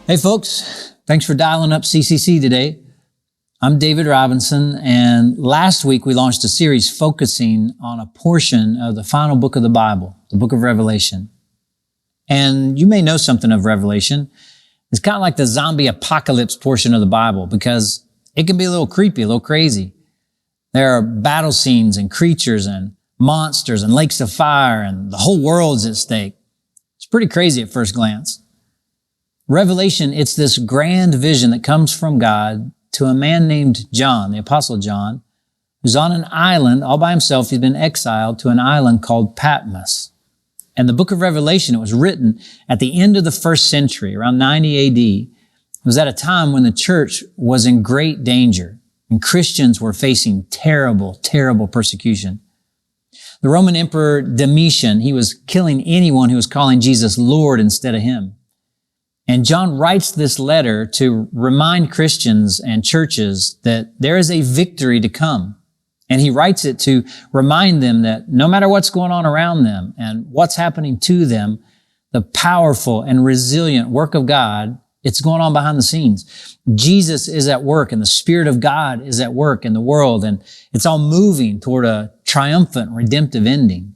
Hey folks, thanks for dialing up CCC today. I'm David Robinson, and last week we launched a series focusing on a portion of the final book of the Bible, the book of Revelation. And you may know something of Revelation. It's kind of like the zombie apocalypse portion of the Bible because it can be a little creepy, a little crazy. There are battle scenes and creatures and monsters and lakes of fire, and the whole world's at stake. It's pretty crazy at first glance. Revelation, it's this grand vision that comes from God to a man named John, the Apostle John, who's on an island all by himself. He's been exiled to an island called Patmos. And the book of Revelation, it was written at the end of the first century, around 90 AD. It was at a time when the church was in great danger and Christians were facing terrible, terrible persecution. The Roman Emperor Domitian, he was killing anyone who was calling Jesus Lord instead of him. And John writes this letter to remind Christians and churches that there is a victory to come. And he writes it to remind them that no matter what's going on around them and what's happening to them, the powerful and resilient work of God, it's going on behind the scenes. Jesus is at work and the Spirit of God is at work in the world, and it's all moving toward a triumphant, redemptive ending.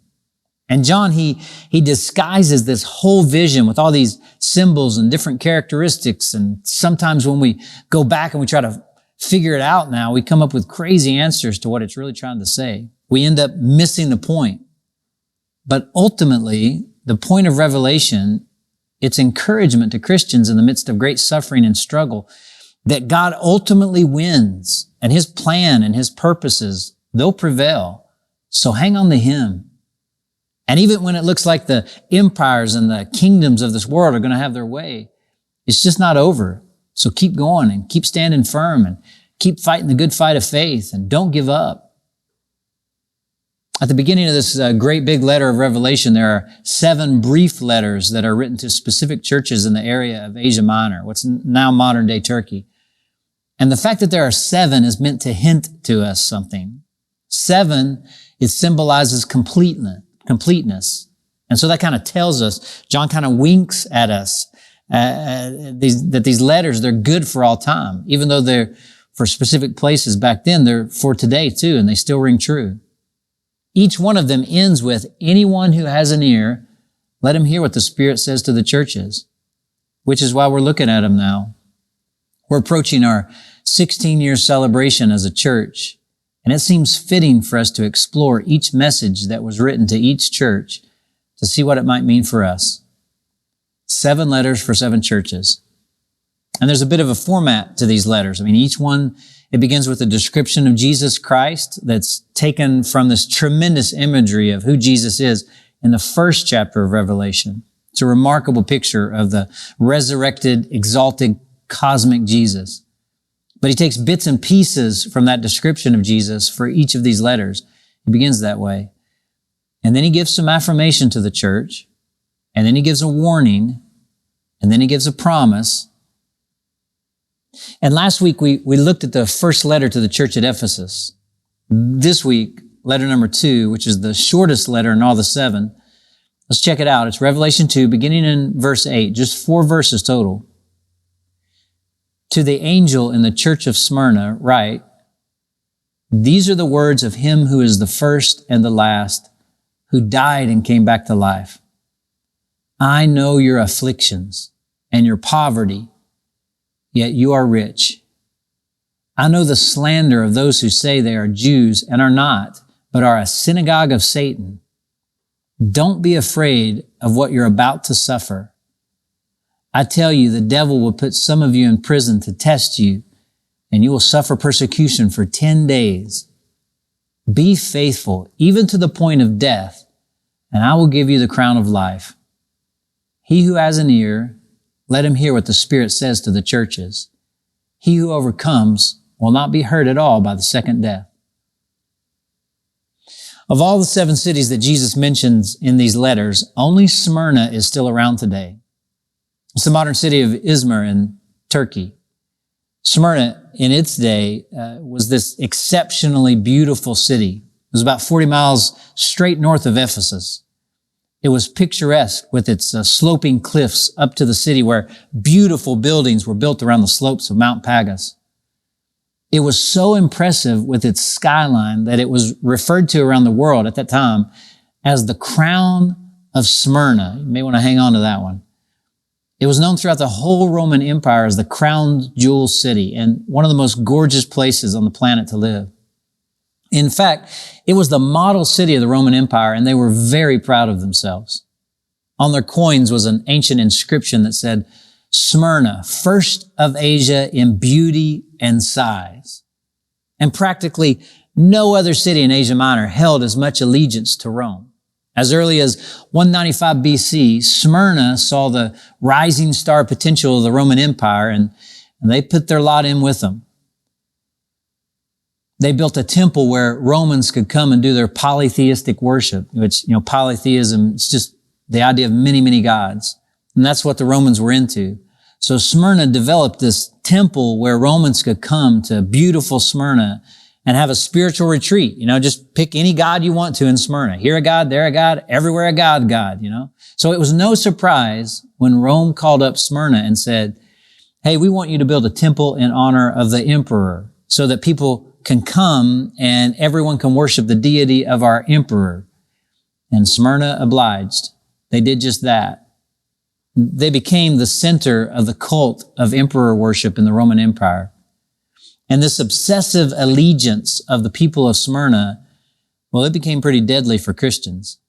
And John, he disguises this whole vision with all these symbols and different characteristics. And sometimes when we go back and we try to figure it out now, we come up with crazy answers to what it's really trying to say. We end up missing the point. But ultimately, the point of Revelation, it's encouragement to Christians in the midst of great suffering and struggle that God ultimately wins, and His plan and His purposes, they'll prevail. So hang on to Him. And even when it looks like the empires and the kingdoms of this world are going to have their way, it's just not over. So keep going and keep standing firm and keep fighting the good fight of faith and don't give up. At the beginning of this great big letter of Revelation, there are 7 brief letters that are written to specific churches in the area of Asia Minor, what's now modern day Turkey. And the fact that there are 7 is meant to hint to us something. 7, it symbolizes completeness. And so that kind of tells us, John kind of winks at us, that these letters, they're good for all time. Even though they're for specific places back then, they're for today too, and they still ring true. Each one of them ends with, anyone who has an ear, let him hear what the Spirit says to the churches, which is why we're looking at them now. We're approaching our 16-year celebration as a church. And it seems fitting for us to explore each message that was written to each church to see what it might mean for us. 7 letters for 7 churches. And there's a bit of a format to these letters. I mean, each one, it begins with a description of Jesus Christ that's taken from this tremendous imagery of who Jesus is in the first chapter of Revelation. It's a remarkable picture of the resurrected, exalted, cosmic Jesus. But he takes bits and pieces from that description of Jesus for each of these letters. He begins that way. And then he gives some affirmation to the church. And then he gives a warning. And then he gives a promise. And last week we looked at the first letter to the church at Ephesus. This week, letter number 2, which is the shortest letter in all the 7. Let's check it out. It's Revelation 2, beginning in verse 8. Just 4 verses total. To the angel in the church of Smyrna, write, these are the words of him who is the first and the last, who died and came back to life. I know your afflictions and your poverty, yet you are rich. I know the slander of those who say they are Jews and are not, but are a synagogue of Satan. Don't be afraid of what you're about to suffer. I tell you, the devil will put some of you in prison to test you, and you will suffer persecution for 10 days. Be faithful, even to the point of death, and I will give you the crown of life. He who has an ear, let him hear what the Spirit says to the churches. He who overcomes will not be hurt at all by the second death. Of all the 7 cities that Jesus mentions in these letters, only Smyrna is still around today. It's the modern city of Izmir in Turkey. Smyrna, in its day, was this exceptionally beautiful city. It was about 40 miles straight north of Ephesus. It was picturesque with its sloping cliffs up to the city where beautiful buildings were built around the slopes of Mount Pagus. It was so impressive with its skyline that it was referred to around the world at that time as the crown of Smyrna. You may want to hang on to that one. It was known throughout the whole Roman Empire as the crown jewel city and one of the most gorgeous places on the planet to live. In fact, it was the model city of the Roman Empire, and they were very proud of themselves. On their coins was an ancient inscription that said, Smyrna, first of Asia in beauty and size. And practically no other city in Asia Minor held as much allegiance to Rome. As early as 195 BC, Smyrna saw the rising star potential of the Roman Empire, and they put their lot in with them. They built a temple where Romans could come and do their polytheistic worship, which, polytheism is just the idea of many, many gods. And that's what the Romans were into. So Smyrna developed this temple where Romans could come to beautiful Smyrna and have a spiritual retreat. Just pick any god you want to in Smyrna. Here a god, there a god, everywhere a god. So it was no surprise when Rome called up Smyrna and said, hey, we want you to build a temple in honor of the emperor so that people can come and everyone can worship the deity of our emperor. And Smyrna obliged. They did just that. They became the center of the cult of emperor worship in the Roman Empire. And this obsessive allegiance of the people of Smyrna, well, it became pretty deadly for Christians.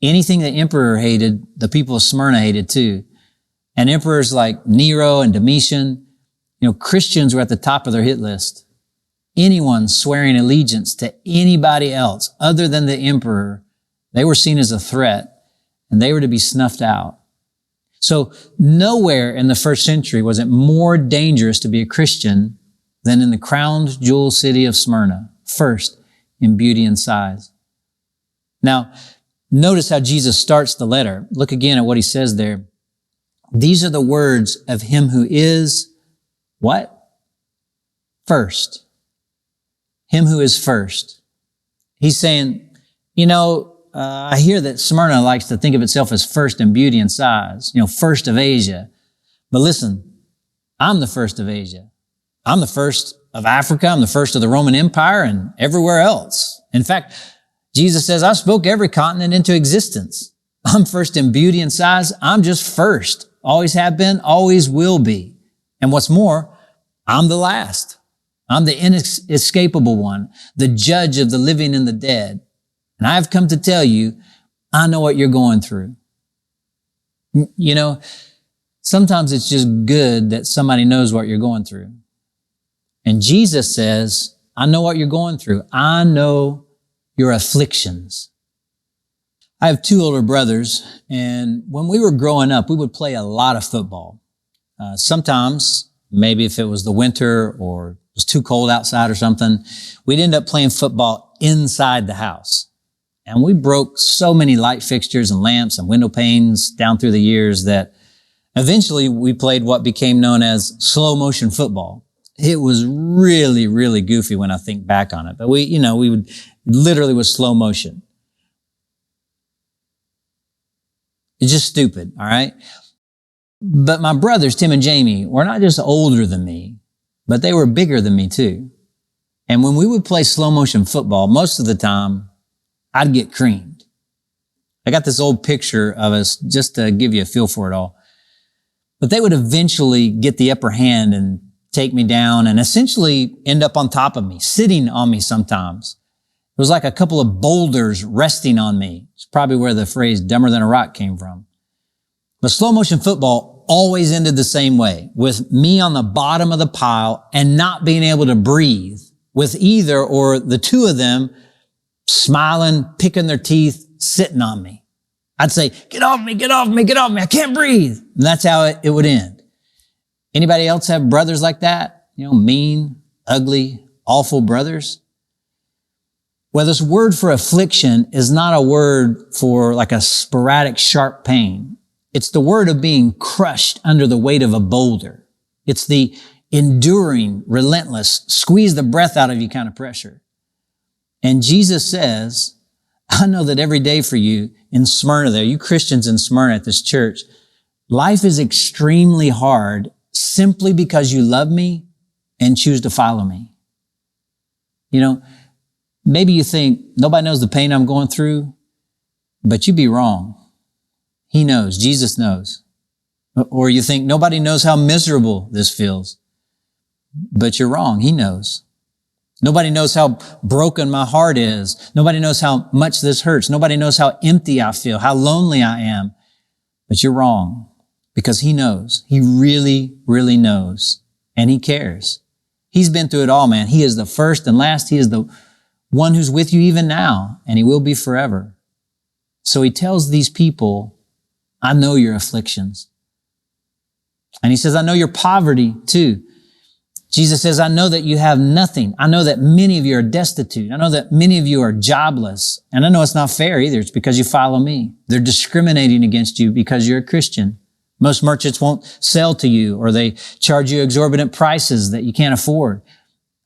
Anything the emperor hated, the people of Smyrna hated too. And emperors like Nero and Domitian, Christians were at the top of their hit list. Anyone swearing allegiance to anybody else other than the emperor, they were seen as a threat and they were to be snuffed out. So nowhere in the first century was it more dangerous to be a Christian than in the crowned jewel city of Smyrna, first in beauty and size. Now, notice how Jesus starts the letter. Look again at what he says there. These are the words of him who is what? First. Him who is first. He's saying, I hear that Smyrna likes to think of itself as first in beauty and size, first of Asia. But listen, I'm the first of Asia. I'm the first of Africa. I'm the first of the Roman Empire and everywhere else. In fact, Jesus says, I spoke every continent into existence. I'm first in beauty and size. I'm just first. Always have been, always will be. And what's more, I'm the last. I'm the inescapable one, the judge of the living and the dead. And I've come to tell you, I know what you're going through. Sometimes it's just good that somebody knows what you're going through. And Jesus says, I know what you're going through. I know your afflictions. I have two older brothers, and when we were growing up, we would play a lot of football. Sometimes, maybe if it was the winter or it was too cold outside or something, we'd end up playing football inside the house. And we broke so many light fixtures and lamps and window panes down through the years that eventually we played what became known as slow motion football. It was really, really goofy when I think back on it. But we would literally was slow motion. It's just stupid, all right? But my brothers, Tim and Jamie, were not just older than me, but they were bigger than me too. And when we would play slow motion football, most of the time, I'd get creamed. I got this old picture of us just to give you a feel for it all. But they would eventually get the upper hand and take me down and essentially end up on top of me, sitting on me sometimes. It was like a couple of boulders resting on me. It's probably where the phrase dumber than a rock came from. But slow motion football always ended the same way, with me on the bottom of the pile and not being able to breathe, with either or the two of them smiling, picking their teeth, sitting on me. I'd say, get off me, get off me, get off me. I can't breathe. And that's how it would end. Anybody else have brothers like that? Mean, ugly, awful brothers? Well, this word for affliction is not a word for like a sporadic sharp pain. It's the word of being crushed under the weight of a boulder. It's the enduring, relentless, squeeze the breath out of you kind of pressure. And Jesus says, I know that every day for you in Smyrna there, you Christians in Smyrna at this church, life is extremely hard simply because you love me and choose to follow me. You know, maybe you think nobody knows the pain I'm going through, but you'd be wrong. He knows. Jesus knows. Or you think nobody knows how miserable this feels, but you're wrong. He knows. Nobody knows how broken my heart is. Nobody knows how much this hurts. Nobody knows how empty I feel, how lonely I am. But you're wrong because he knows. He really, really knows. And he cares. He's been through it all, man. He is the first and last. He is the one who's with you even now, and he will be forever. So he tells these people, I know your afflictions. And he says, I know your poverty too. Jesus says, I know that you have nothing. I know that many of you are destitute. I know that many of you are jobless. And I know it's not fair either. It's because you follow me. They're discriminating against you because you're a Christian. Most merchants won't sell to you, or they charge you exorbitant prices that you can't afford.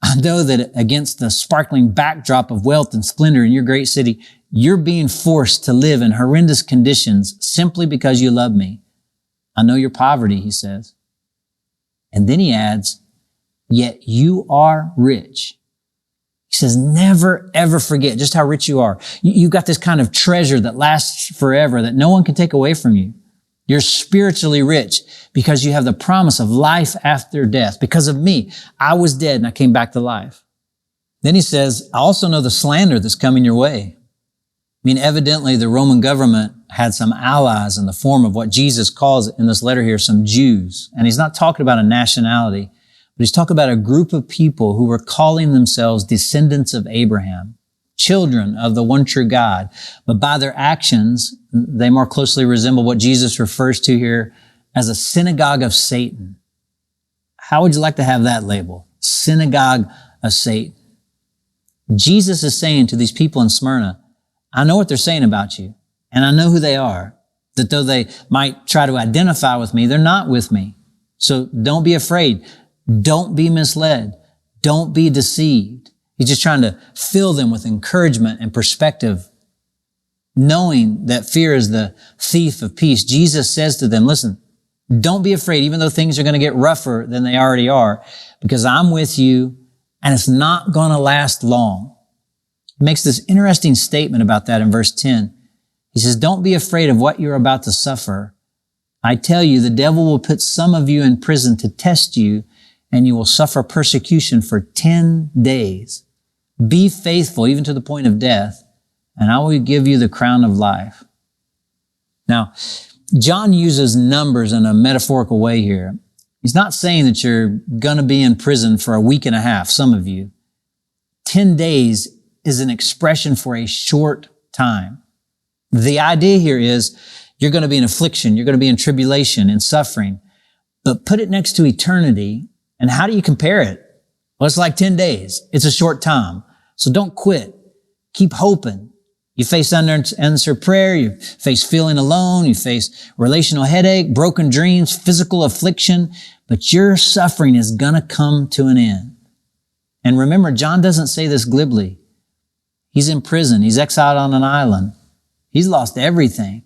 I know that against the sparkling backdrop of wealth and splendor in your great city, you're being forced to live in horrendous conditions simply because you love me. I know your poverty, he says. And then he adds, yet you are rich. He says, never, ever forget just how rich you are. You've got this kind of treasure that lasts forever that no one can take away from you. You're spiritually rich because you have the promise of life after death. Because of me, I was dead and I came back to life. Then he says, I also know the slander that's coming your way. I mean, evidently the Roman government had some allies in the form of what Jesus calls in this letter here, some Jews. And he's not talking about a nationality, but he's talking about a group of people who were calling themselves descendants of Abraham, children of the one true God. But by their actions, they more closely resemble what Jesus refers to here as a synagogue of Satan. How would you like to have that label? Synagogue of Satan. Jesus is saying to these people in Smyrna, I know what they're saying about you, and I know who they are, that though they might try to identify with me, they're not with me. So don't be afraid. Don't be misled. Don't be deceived. He's just trying to fill them with encouragement and perspective, knowing that fear is the thief of peace. Jesus says to them, listen, don't be afraid, even though things are going to get rougher than they already are, because I'm with you and it's not going to last long. He makes this interesting statement about that in verse 10. He says, don't be afraid of what you're about to suffer. I tell you, the devil will put some of you in prison to test you, and you will suffer persecution for 10 days. Be faithful even to the point of death, and I will give you the crown of life. Now, John uses numbers in a metaphorical way here. He's not saying that you're going to be in prison for a week and a half, some of you. 10 days is an expression for a short time. The idea here is you're going to be in affliction, you're going to be in tribulation and suffering, but put it next to eternity. And how do you compare it? Well, it's like 10 days. It's a short time. So don't quit. Keep hoping. You face unanswered prayer. You face feeling alone. You face relational headache, broken dreams, physical affliction. But your suffering is going to come to an end. And remember, John doesn't say this glibly. He's in prison. He's exiled on an island. He's lost everything.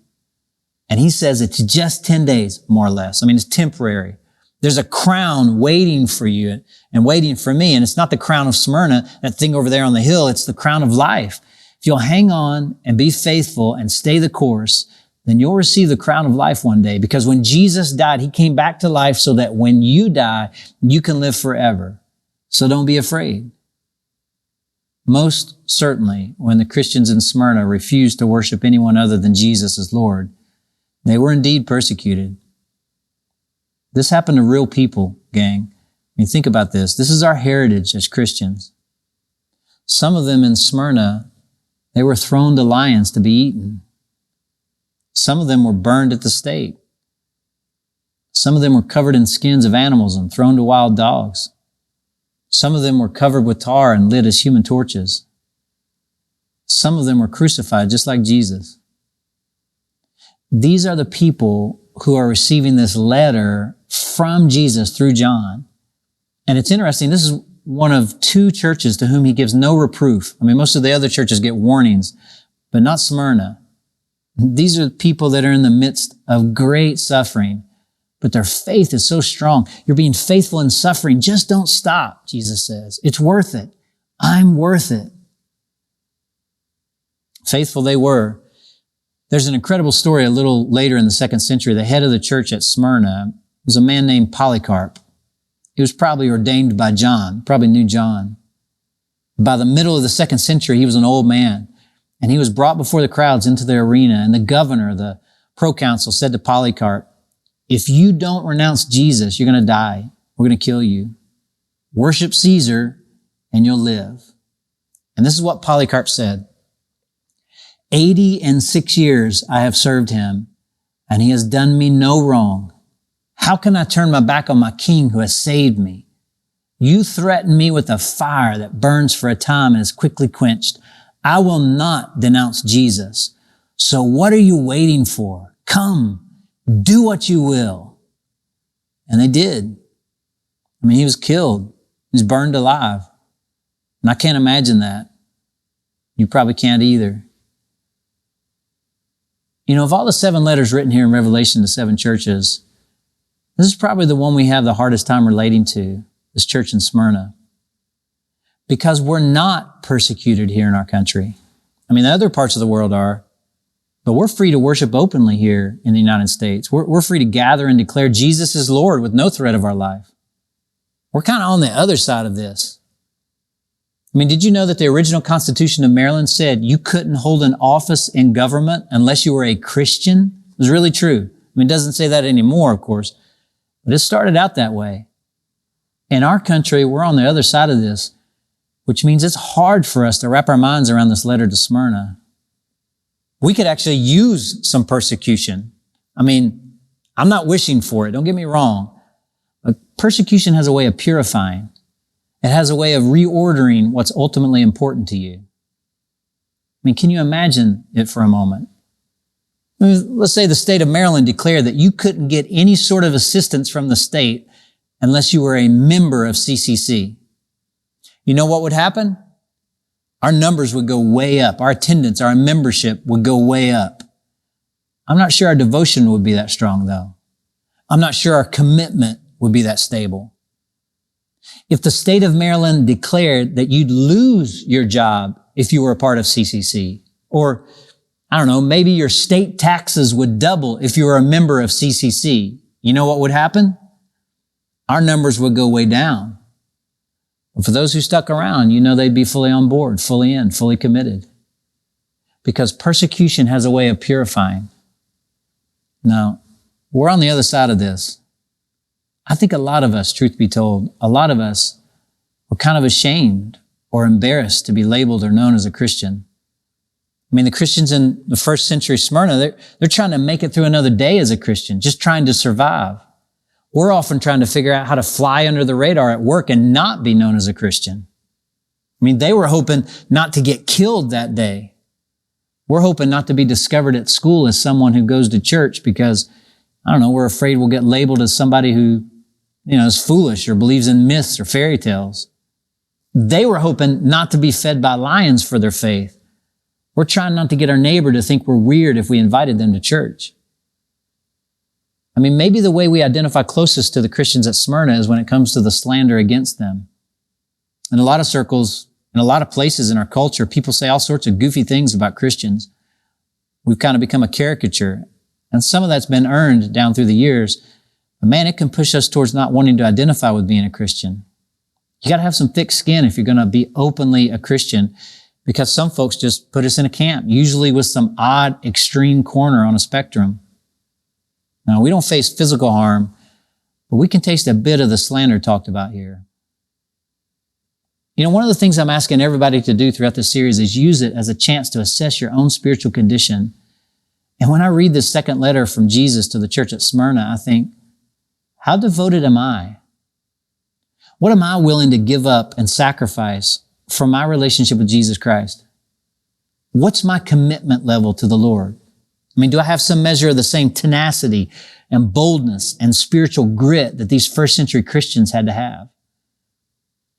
And he says it's just 10 days, more or less. I mean, it's temporary. There's a crown waiting for you and waiting for me. And it's not the crown of Smyrna, that thing over there on the hill. It's the crown of life. If you'll hang on and be faithful and stay the course, then you'll receive the crown of life one day. Because when Jesus died, he came back to life so that when you die, you can live forever. So don't be afraid. Most certainly, when the Christians in Smyrna refused to worship anyone other than Jesus as Lord, they were indeed persecuted. This happened to real people, gang. I mean, think about this. This is our heritage as Christians. Some of them in Smyrna, they were thrown to lions to be eaten. Some of them were burned at the stake. Some of them were covered in skins of animals and thrown to wild dogs. Some of them were covered with tar and lit as human torches. Some of them were crucified just like Jesus. These are the people who are receiving this letter from Jesus through John. And it's interesting, this is one of two churches to whom he gives no reproof. I mean, most of the other churches get warnings, but not Smyrna. These are people that are in the midst of great suffering, but their faith is so strong. You're being faithful in suffering. Just don't stop, Jesus says. It's worth it. I'm worth it. Faithful they were. There's an incredible story a little later in the 2nd century. The head of the church at Smyrna was a man named Polycarp. He was probably ordained by John, probably knew John. By the middle of the 2nd century, he was an old man, and he was brought before the crowds into the arena, and the governor, the proconsul, said to Polycarp, if you don't renounce Jesus, you're going to die. We're going to kill you. Worship Caesar, and you'll live. And this is what Polycarp said. 86 years I have served him, and he has done me no wrong. How can I turn my back on my king who has saved me? You threaten me with a fire that burns for a time and is quickly quenched. I will not denounce Jesus. So what are you waiting for? Come, do what you will. And they did. I mean, he was killed. He was burned alive. And I can't imagine that. You probably can't either. You know, of all the 7 letters written here in Revelation to 7 churches, this is probably the one we have the hardest time relating to, this church in Smyrna. Because we're not persecuted here in our country. I mean, the other parts of the world are, but we're free to worship openly here in the United States. We're free to gather and declare Jesus is Lord with no threat of our life. We're kind of on the other side of this. I mean, did you know that the original Constitution of Maryland said you couldn't hold an office in government unless you were a Christian? It was really true. I mean, it doesn't say that anymore, of course, but it started out that way. In our country, we're on the other side of this, which means it's hard for us to wrap our minds around this letter to Smyrna. We could actually use some persecution. I mean, I'm not wishing for it. Don't get me wrong. But persecution has a way of purifying. It has a way of reordering what's ultimately important to you. I mean, can you imagine it for a moment? Let's say the state of Maryland declared that you couldn't get any sort of assistance from the state unless you were a member of CCC. You know what would happen? Our numbers would go way up. Our attendance, our membership would go way up. I'm not sure our devotion would be that strong, though. I'm not sure our commitment would be that stable. If the state of Maryland declared that you'd lose your job if you were a part of CCC, or, I don't know, maybe your state taxes would double if you were a member of CCC, you know what would happen? Our numbers would go way down. But for those who stuck around, you know they'd be fully on board, fully in, fully committed. Because persecution has a way of purifying. Now, we're on the other side of this. I think a lot of us, truth be told, a lot of us were kind of ashamed or embarrassed to be labeled or known as a Christian. I mean, the Christians in the 1st century Smyrna, they're trying to make it through another day as a Christian, just trying to survive. We're often trying to figure out how to fly under the radar at work and not be known as a Christian. I mean, they were hoping not to get killed that day. We're hoping not to be discovered at school as someone who goes to church because, I don't know, we're afraid we'll get labeled as somebody who, is foolish or believes in myths or fairy tales. They were hoping not to be fed by lions for their faith. We're trying not to get our neighbor to think we're weird if we invited them to church. I mean, maybe the way we identify closest to the Christians at Smyrna is when it comes to the slander against them. In a lot of circles, in a lot of places in our culture, people say all sorts of goofy things about Christians. We've kind of become a caricature, and some of that's been earned down through the years. But man, it can push us towards not wanting to identify with being a Christian. You got to have some thick skin if you're going to be openly a Christian, because some folks just put us in a camp, usually with some odd, extreme corner on a spectrum. Now, we don't face physical harm, but we can taste a bit of the slander talked about here. One of the things I'm asking everybody to do throughout this series is use it as a chance to assess your own spiritual condition. And when I read this second letter from Jesus to the church at Smyrna, I think, how devoted am I? What am I willing to give up and sacrifice for my relationship with Jesus Christ? What's my commitment level to the Lord? I mean, do I have some measure of the same tenacity and boldness and spiritual grit that these 1st century Christians had to have?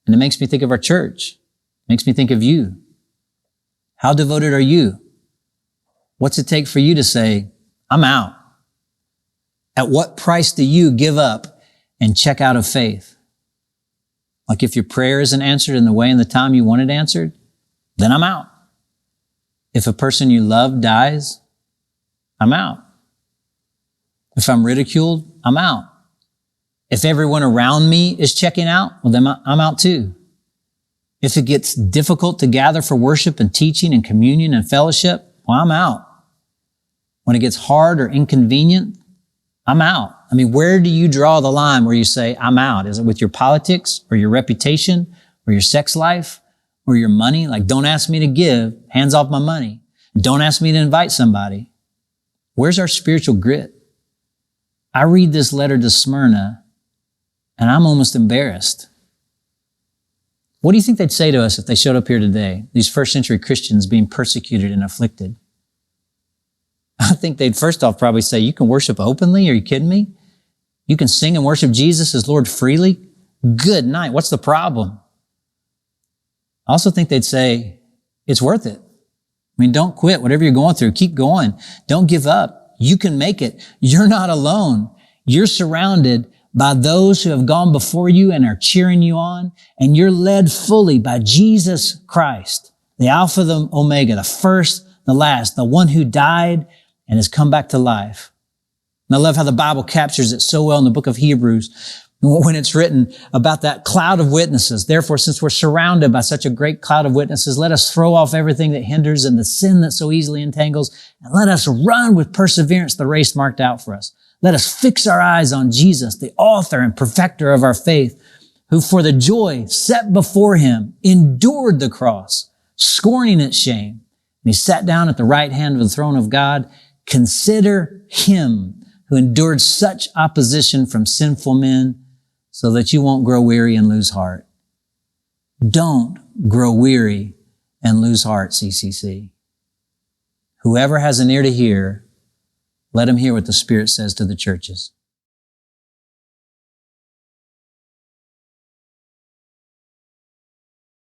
And it makes me think of our church. It makes me think of you. How devoted are you? What's it take for you to say, I'm out? At what price do you give up and check out of faith? Like if your prayer isn't answered in the way and the time you want it answered, then I'm out. If a person you love dies, I'm out. If I'm ridiculed, I'm out. If everyone around me is checking out, well, then I'm out too. If it gets difficult to gather for worship and teaching and communion and fellowship, well, I'm out. When it gets hard or inconvenient, I'm out. I mean, where do you draw the line where you say, I'm out? Is it with your politics or your reputation or your sex life or your money? Like, don't ask me to give, hands off my money. Don't ask me to invite somebody. Where's our spiritual grit? I read this letter to Smyrna and I'm almost embarrassed. What do you think they'd say to us if they showed up here today, these first century Christians being persecuted and afflicted? I think they'd first off probably say, you can worship openly? Are you kidding me? You can sing and worship Jesus as Lord freely? Good night. What's the problem? I also think they'd say, it's worth it. I mean, don't quit. Whatever you're going through, keep going. Don't give up. You can make it. You're not alone. You're surrounded by those who have gone before you and are cheering you on, and you're led fully by Jesus Christ, the Alpha, the Omega, the first, the last, the one who died and has come back to life. And I love how the Bible captures it so well in the book of Hebrews when it's written about that cloud of witnesses. Therefore, since we're surrounded by such a great cloud of witnesses, let us throw off everything that hinders and the sin that so easily entangles, and let us run with perseverance the race marked out for us. Let us fix our eyes on Jesus, the author and perfecter of our faith, who for the joy set before him endured the cross, scorning its shame. And he sat down at the right hand of the throne of God. Consider him who endured such opposition from sinful men so that you won't grow weary and lose heart. Don't grow weary and lose heart, CCC. Whoever has an ear to hear, let him hear what the Spirit says to the churches.